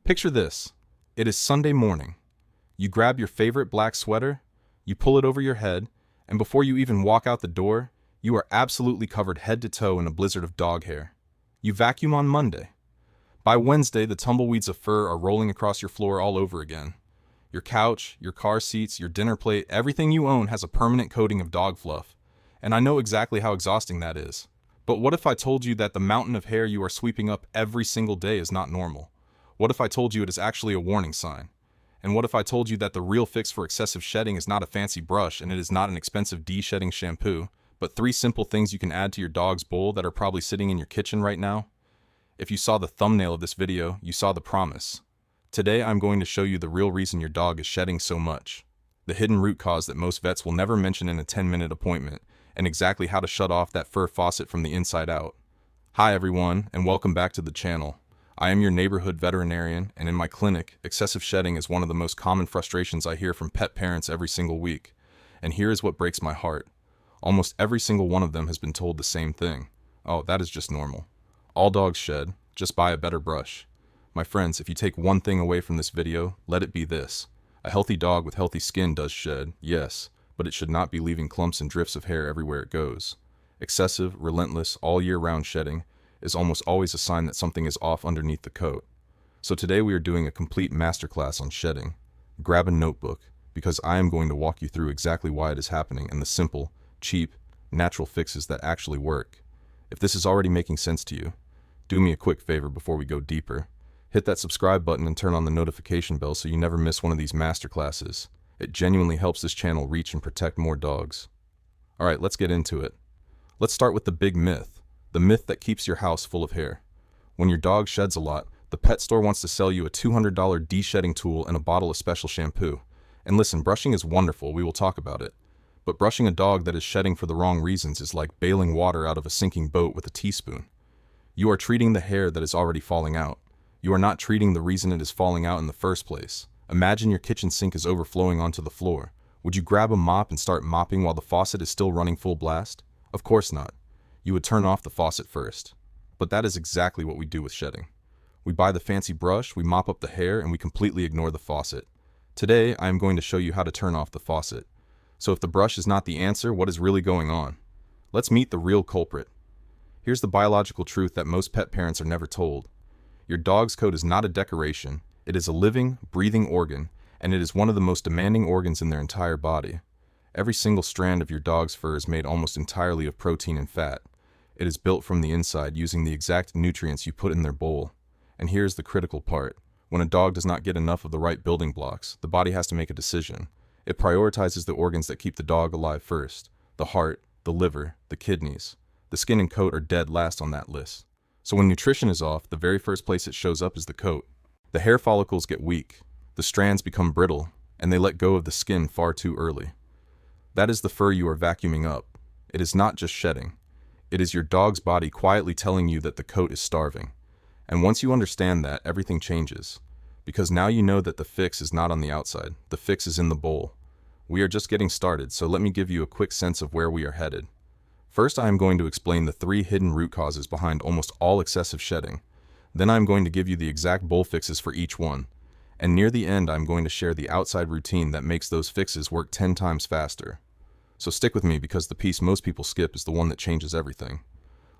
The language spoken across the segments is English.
Picture this. It is Sunday morning. You grab your favorite black sweater, you pull it over your head, and before you even walk out the door, you are absolutely covered head to toe in a blizzard of dog hair. You vacuum on Monday. By Wednesday, the tumbleweeds of fur are rolling across your floor all over again. Your couch, your car seats, your dinner plate, everything you own has a permanent coating of dog fluff. And I know exactly how exhausting that is. But what if I told you that the mountain of hair you are sweeping up every single day is not normal? What if I told you it is actually a warning sign? And what if I told you that the real fix for excessive shedding is not a fancy brush and it is not an expensive de-shedding shampoo, but 3 simple things you can add to your dog's bowl that are probably sitting in your kitchen right now? If you saw the thumbnail of this video, you saw the promise. Today I'm going to show you the real reason your dog is shedding so much, the hidden root cause that most vets will never mention in a 10-minute appointment, and exactly how to shut off that fur faucet from the inside out. Hi everyone, and welcome back to the channel. I am your neighborhood veterinarian, and in my clinic, excessive shedding is one of the most common frustrations I hear from pet parents every single week. And here is what breaks my heart. Almost every single one of them has been told the same thing. Oh, that is just normal. All dogs shed, just buy a better brush. My friends, if you take one thing away from this video, let it be this. A healthy dog with healthy skin does shed, yes, but it should not be leaving clumps and drifts of hair everywhere it goes. Excessive, relentless, all year round shedding is almost always a sign that something is off underneath the coat. So today we are doing a complete masterclass on shedding. Grab a notebook, because I am going to walk you through exactly why it is happening and the simple, cheap, natural fixes that actually work. If this is already making sense to you, do me a quick favor before we go deeper. Hit that subscribe button and turn on the notification bell so you never miss one of these masterclasses. It genuinely helps this channel reach and protect more dogs. Alright, let's get into it. Let's start with the big myth. The myth that keeps your house full of hair. When your dog sheds a lot, the pet store wants to sell you a $200 de-shedding tool and a bottle of special shampoo. And listen, brushing is wonderful, we will talk about it. But brushing a dog that is shedding for the wrong reasons is like bailing water out of a sinking boat with a teaspoon. You are treating the hair that is already falling out. You are not treating the reason it is falling out in the first place. Imagine your kitchen sink is overflowing onto the floor. Would you grab a mop and start mopping while the faucet is still running full blast? Of course not. You would turn off the faucet first. But that is exactly what we do with shedding. We buy the fancy brush, we mop up the hair, and we completely ignore the faucet. Today, I am going to show you how to turn off the faucet. So if the brush is not the answer, what is really going on? Let's meet the real culprit. Here's the biological truth that most pet parents are never told. Your dog's coat is not a decoration. It is a living, breathing organ, and it is one of the most demanding organs in their entire body. Every single strand of your dog's fur is made almost entirely of protein and fat. It is built from the inside using the exact nutrients you put in their bowl. And here's the critical part. When a dog does not get enough of the right building blocks, the body has to make a decision. It prioritizes the organs that keep the dog alive first. The heart, the liver, the kidneys. The skin and coat are dead last on that list. So when nutrition is off, the very first place it shows up is the coat. The hair follicles get weak, the strands become brittle, and they let go of the skin far too early. That is the fur you are vacuuming up. It is not just shedding. It is your dog's body quietly telling you that the coat is starving. And once you understand that, everything changes. Because now you know that the fix is not on the outside. The fix is in the bowl. We are just getting started, so let me give you a quick sense of where we are headed. First, I am going to explain the 3 hidden root causes behind almost all excessive shedding. Then I am going to give you the exact bowl fixes for each one. And near the end, I am going to share the outside routine that makes those fixes work 10 times faster. So stick with me because the piece most people skip is the one that changes everything.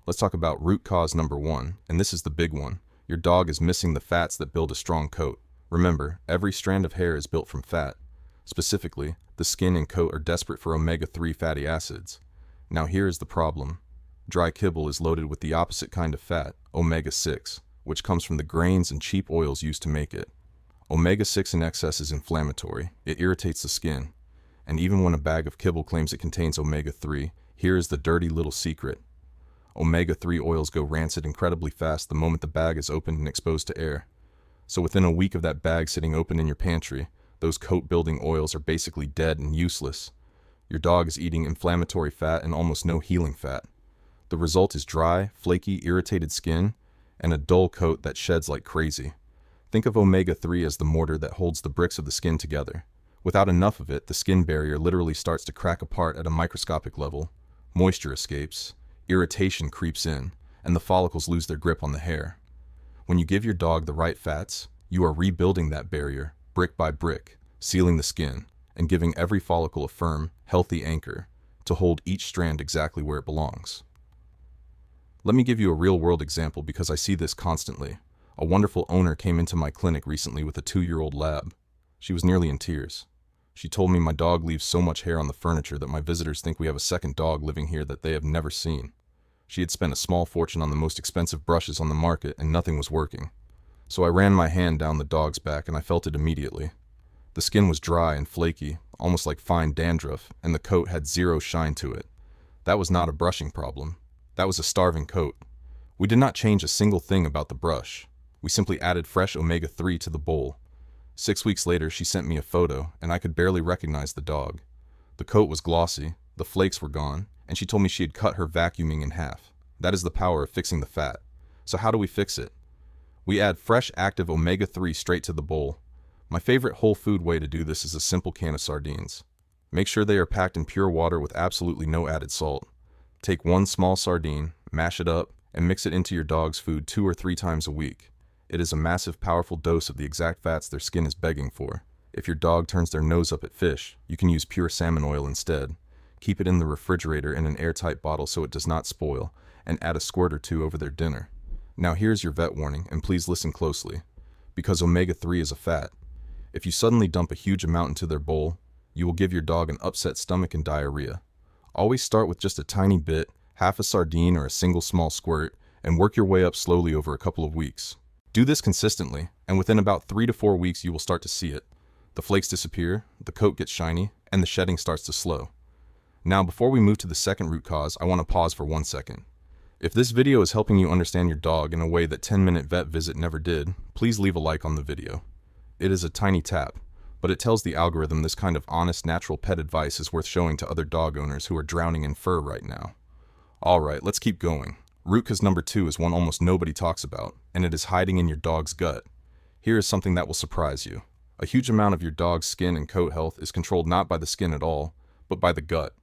Let's talk about root cause number 1, and this is the big one. Your dog is missing the fats that build a strong coat. Remember, every strand of hair is built from fat. Specifically, the skin and coat are desperate for omega-3 fatty acids. Now here is the problem. Dry kibble is loaded with the opposite kind of fat, omega-6, which comes from the grains and cheap oils used to make it. Omega-6 in excess is inflammatory. It irritates the skin. And even when a bag of kibble claims it contains omega-3, here is the dirty little secret. Omega-3 oils go rancid incredibly fast the moment the bag is opened and exposed to air. So within a week of that bag sitting open in your pantry, those coat-building oils are basically dead and useless. Your dog is eating inflammatory fat and almost no healing fat. The result is dry, flaky, irritated skin, and a dull coat that sheds like crazy. Think of omega-3 as the mortar that holds the bricks of the skin together. Without enough of it, the skin barrier literally starts to crack apart at a microscopic level. Moisture escapes, irritation creeps in, and the follicles lose their grip on the hair. When you give your dog the right fats, You are rebuilding that barrier, brick by brick, sealing the skin, and giving every follicle a firm, healthy anchor to hold each strand exactly where it belongs. Let me give you a real-world example because I see this constantly. A wonderful owner came into my clinic recently with a 2-year-old lab. She was nearly in tears. She told me my dog leaves so much hair on the furniture that my visitors think we have a second dog living here that they have never seen. She had spent a small fortune on the most expensive brushes on the market and nothing was working. So I ran my hand down the dog's back and I felt it immediately. The skin was dry and flaky, almost like fine dandruff, and the coat had zero shine to it. That was not a brushing problem. That was a starving coat. We did not change a single thing about the brush. We simply added fresh omega-3 to the bowl. 6 weeks later, she sent me a photo, and I could barely recognize the dog. The coat was glossy, the flakes were gone, and she told me she had cut her vacuuming in half. That is the power of fixing the fat. So how do we fix it? We add fresh, active omega-3 straight to the bowl. My favorite whole food way to do this is a simple can of sardines. Make sure they are packed in pure water with absolutely no added salt. Take one small sardine, mash it up, and mix it into your dog's food 2 or 3 times a week. It is a massive, powerful dose of the exact fats their skin is begging for. If your dog turns their nose up at fish, you can use pure salmon oil instead. Keep it in the refrigerator in an airtight bottle so it does not spoil, and add a squirt or 2 over their dinner. Now here's your vet warning, and please listen closely. Because omega-3 is a fat, if you suddenly dump a huge amount into their bowl, you will give your dog an upset stomach and diarrhea. Always start with just a tiny bit, half a sardine or a single small squirt, and work your way up slowly over a couple of weeks. Do this consistently, and within about 3 to 4 weeks you will start to see it. The flakes disappear, the coat gets shiny, and the shedding starts to slow. Now, before we move to the second root cause, I want to pause for 1 second. If this video is helping you understand your dog in a way that 10-minute vet visit never did, please leave a like on the video. It is a tiny tap, but it tells the algorithm this kind of honest, natural pet advice is worth showing to other dog owners who are drowning in fur right now. Alright, let's keep going. Root cause number 2 is one almost nobody talks about, and it is hiding in your dog's gut. Here is something that will surprise you. A huge amount of your dog's skin and coat health is controlled not by the skin at all, but by the gut.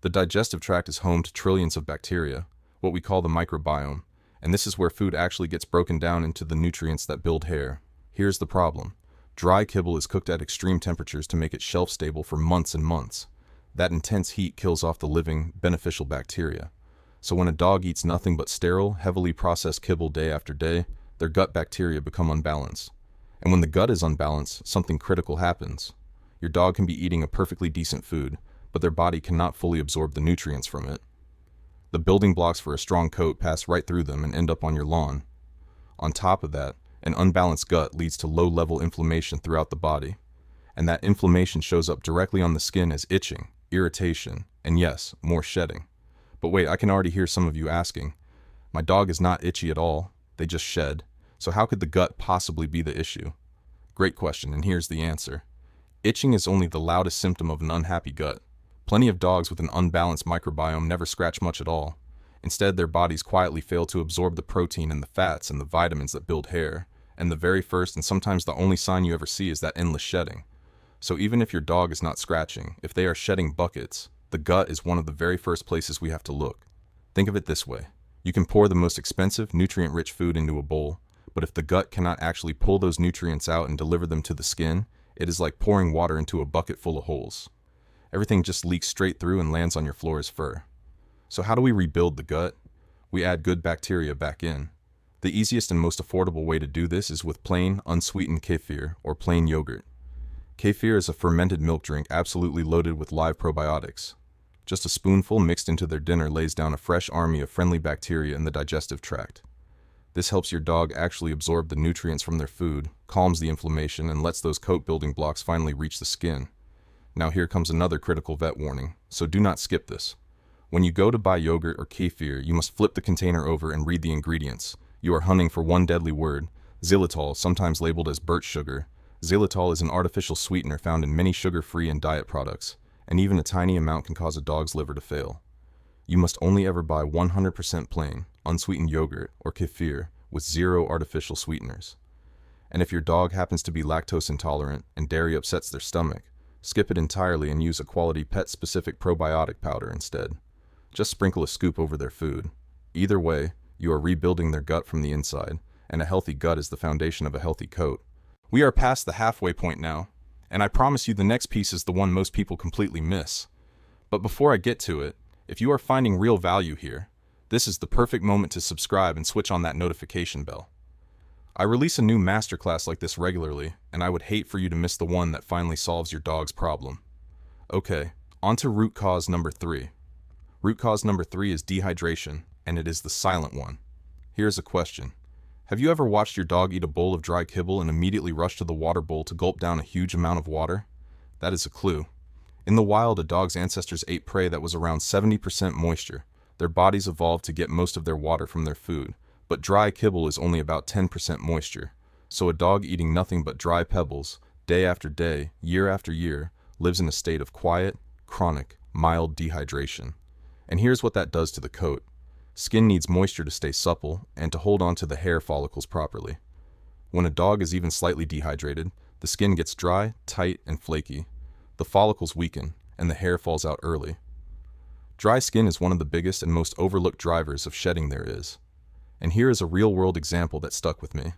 The digestive tract is home to trillions of bacteria, what we call the microbiome, and this is where food actually gets broken down into the nutrients that build hair. Here's the problem. Dry kibble is cooked at extreme temperatures to make it shelf-stable for months and months. That intense heat kills off the living, beneficial bacteria. So when a dog eats nothing but sterile, heavily processed kibble day after day, their gut bacteria become unbalanced. And when the gut is unbalanced, something critical happens. Your dog can be eating a perfectly decent food, but their body cannot fully absorb the nutrients from it. The building blocks for a strong coat pass right through them and end up on your lawn. On top of that, an unbalanced gut leads to low-level inflammation throughout the body, and that inflammation shows up directly on the skin as itching, irritation, and yes, more shedding. But wait, I can already hear some of you asking, my dog is not itchy at all, they just shed, so how could the gut possibly be the issue? Great question, and here's the answer. Itching is only the loudest symptom of an unhappy gut. Plenty of dogs with an unbalanced microbiome never scratch much at all. Instead, their bodies quietly fail to absorb the protein and the fats and the vitamins that build hair, and the very first and sometimes the only sign you ever see is that endless shedding. So even if your dog is not scratching, if they are shedding buckets, the gut is one of the very first places we have to look. Think of it this way. You can pour the most expensive, nutrient-rich food into a bowl, but if the gut cannot actually pull those nutrients out and deliver them to the skin, it is like pouring water into a bucket full of holes. Everything just leaks straight through and lands on your floor as fur. So how do we rebuild the gut? We add good bacteria back in. The easiest and most affordable way to do this is with plain, unsweetened kefir, or plain yogurt. Kefir is a fermented milk drink absolutely loaded with live probiotics. Just a spoonful mixed into their dinner lays down a fresh army of friendly bacteria in the digestive tract. This helps your dog actually absorb the nutrients from their food, calms the inflammation, and lets those coat building blocks finally reach the skin. Now here comes another critical vet warning, so do not skip this. When you go to buy yogurt or kefir, you must flip the container over and read the ingredients. You are hunting for one deadly word, xylitol, sometimes labeled as birch sugar. Xylitol is an artificial sweetener found in many sugar-free and diet products, and even a tiny amount can cause a dog's liver to fail. You must only ever buy 100% plain, unsweetened yogurt or kefir with 0 artificial sweeteners. And if your dog happens to be lactose intolerant and dairy upsets their stomach, skip it entirely and use a quality pet-specific probiotic powder instead. Just sprinkle a scoop over their food. Either way, you are rebuilding their gut from the inside, and a healthy gut is the foundation of a healthy coat. We are past the halfway point now, and I promise you the next piece is the one most people completely miss. But before I get to it, if you are finding real value here, this is the perfect moment to subscribe and switch on that notification bell. I release a new masterclass like this regularly, and I would hate for you to miss the one that finally solves your dog's problem. Okay, on to root cause number 3. Root cause number 3 is dehydration, and it is the silent one. Here's a question. Have you ever watched your dog eat a bowl of dry kibble and immediately rush to the water bowl to gulp down a huge amount of water? That is a clue. In the wild, a dog's ancestors ate prey that was around 70% moisture. Their bodies evolved to get most of their water from their food, but dry kibble is only about 10% moisture. So a dog eating nothing but dry pebbles, day after day, year after year, lives in a state of quiet, chronic, mild dehydration. And here's what that does to the coat. Skin needs moisture to stay supple and to hold on to the hair follicles properly. When a dog is even slightly dehydrated, the skin gets dry, tight, and flaky. The follicles weaken, and the hair falls out early. Dry skin is one of the biggest and most overlooked drivers of shedding there is. And here is a real-world example that stuck with me.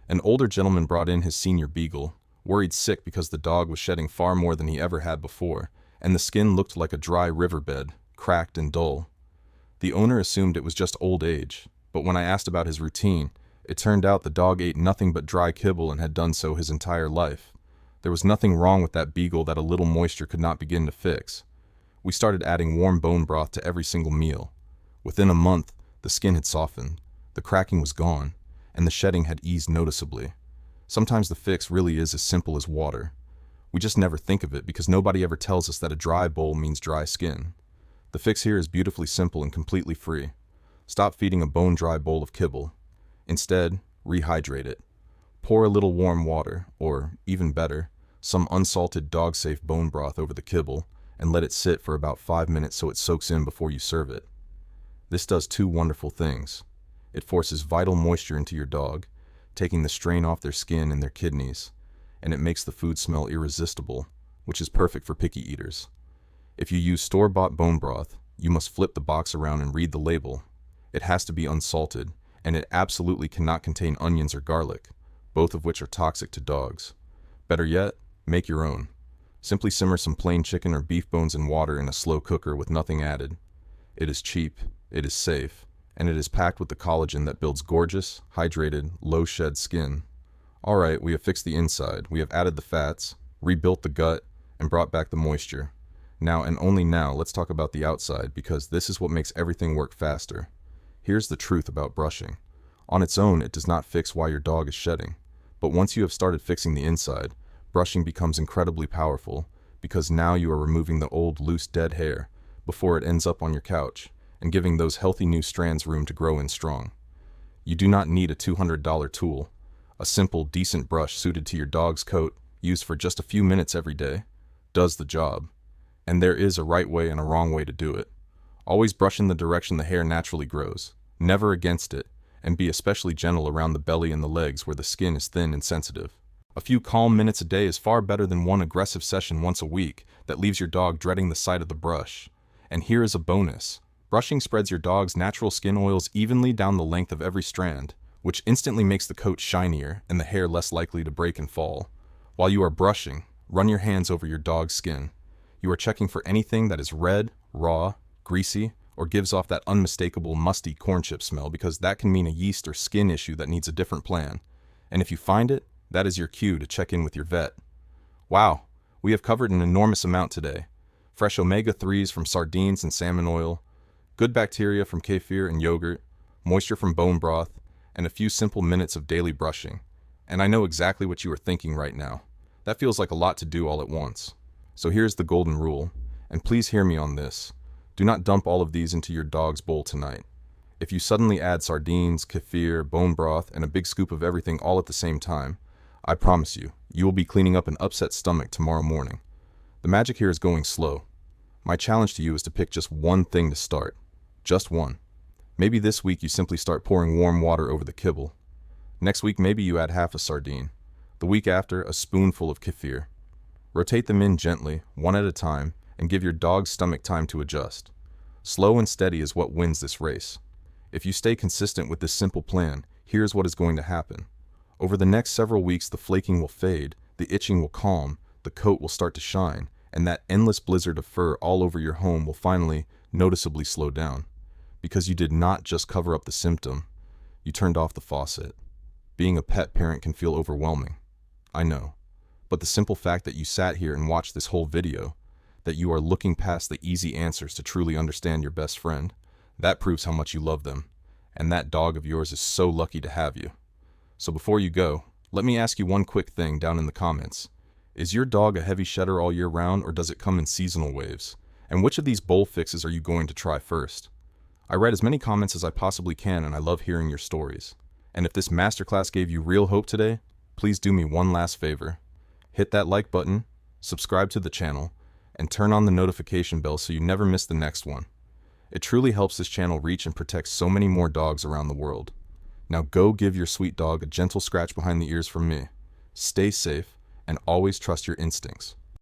An older gentleman brought in his senior beagle, worried sick because the dog was shedding far more than he ever had before, and the skin looked like a dry riverbed, cracked and dull. The owner assumed it was just old age, but when I asked about his routine, it turned out the dog ate nothing but dry kibble and had done so his entire life. There was nothing wrong with that beagle that a little moisture could not begin to fix. We started adding warm bone broth to every single meal. Within a month, the skin had softened, the cracking was gone, and the shedding had eased noticeably. Sometimes the fix really is as simple as water. We just never think of it because nobody ever tells us that a dry bowl means dry skin. The fix here is beautifully simple and completely free. Stop feeding a bone-dry bowl of kibble. Instead, rehydrate it. Pour a little warm water, or, even better, some unsalted dog-safe bone broth over the kibble, and let it sit for about 5 minutes so it soaks in before you serve it. This does 2 wonderful things. It forces vital moisture into your dog, taking the strain off their skin and their kidneys, and it makes the food smell irresistible, which is perfect for picky eaters. If you use store-bought bone broth, you must flip the box around and read the label. It has to be unsalted, and it absolutely cannot contain onions or garlic, both of which are toxic to dogs. Better yet, make your own. Simply simmer some plain chicken or beef bones in water in a slow cooker with nothing added. It is cheap, it is safe, and it is packed with the collagen that builds gorgeous, hydrated, low-shed skin. Alright, we have fixed the inside, we have added the fats, rebuilt the gut, and brought back the moisture. Now and only now, let's talk about the outside, because this is what makes everything work faster. Here's the truth about brushing. On its own, it does not fix why your dog is shedding. But once you have started fixing the inside, brushing becomes incredibly powerful, because now you are removing the old, loose, dead hair before it ends up on your couch, and giving those healthy new strands room to grow in strong. You do not need a $200 tool. A simple, decent brush suited to your dog's coat, used for just a few minutes every day, does the job. And there is a right way and a wrong way to do it. Always brush in the direction the hair naturally grows, never against it, and be especially gentle around the belly and the legs where the skin is thin and sensitive. A few calm minutes a day is far better than one aggressive session once a week that leaves your dog dreading the sight of the brush. And here is a bonus. Brushing spreads your dog's natural skin oils evenly down the length of every strand, which instantly makes the coat shinier and the hair less likely to break and fall. While you are brushing, run your hands over your dog's skin. You are checking for anything that is red, raw, greasy, or gives off that unmistakable musty corn chip smell, because that can mean a yeast or skin issue that needs a different plan. And if you find it, that is your cue to check in with your vet. Wow, we have covered an enormous amount today. Fresh omega-3s from sardines and salmon oil, good bacteria from kefir and yogurt, moisture from bone broth, and a few simple minutes of daily brushing. And I know exactly what you are thinking right now. That feels like a lot to do all at once. So here's the golden rule, and please hear me on this. Do not dump all of these into your dog's bowl tonight. If you suddenly add sardines, kefir, bone broth, and a big scoop of everything all at the same time, I promise you, you will be cleaning up an upset stomach tomorrow morning. The magic here is going slow. My challenge to you is to pick just one thing to start. Just one. Maybe this week you simply start pouring warm water over the kibble. Next week maybe you add half a sardine. The week after, a spoonful of kefir. Rotate them in gently, one at a time, and give your dog's stomach time to adjust. Slow and steady is what wins this race. If you stay consistent with this simple plan, here's what is going to happen. Over the next several weeks, the flaking will fade, the itching will calm, the coat will start to shine, and that endless blizzard of fur all over your home will finally, noticeably slow down. Because you did not just cover up the symptom, you turned off the faucet. Being a pet parent can feel overwhelming. I know. But the simple fact that you sat here and watched this whole video, that you are looking past the easy answers to truly understand your best friend, that proves how much you love them. And that dog of yours is so lucky to have you. So before you go, let me ask you one quick thing down in the comments. Is your dog a heavy shedder all year round, or does it come in seasonal waves? And which of these bowl fixes are you going to try first? I read as many comments as I possibly can, and I love hearing your stories. And if this masterclass gave you real hope today, please do me one last favor. Hit that like button, subscribe to the channel, and turn on the notification bell so you never miss the next one. It truly helps this channel reach and protect so many more dogs around the world. Now go give your sweet dog a gentle scratch behind the ears from me. Stay safe, and always trust your instincts.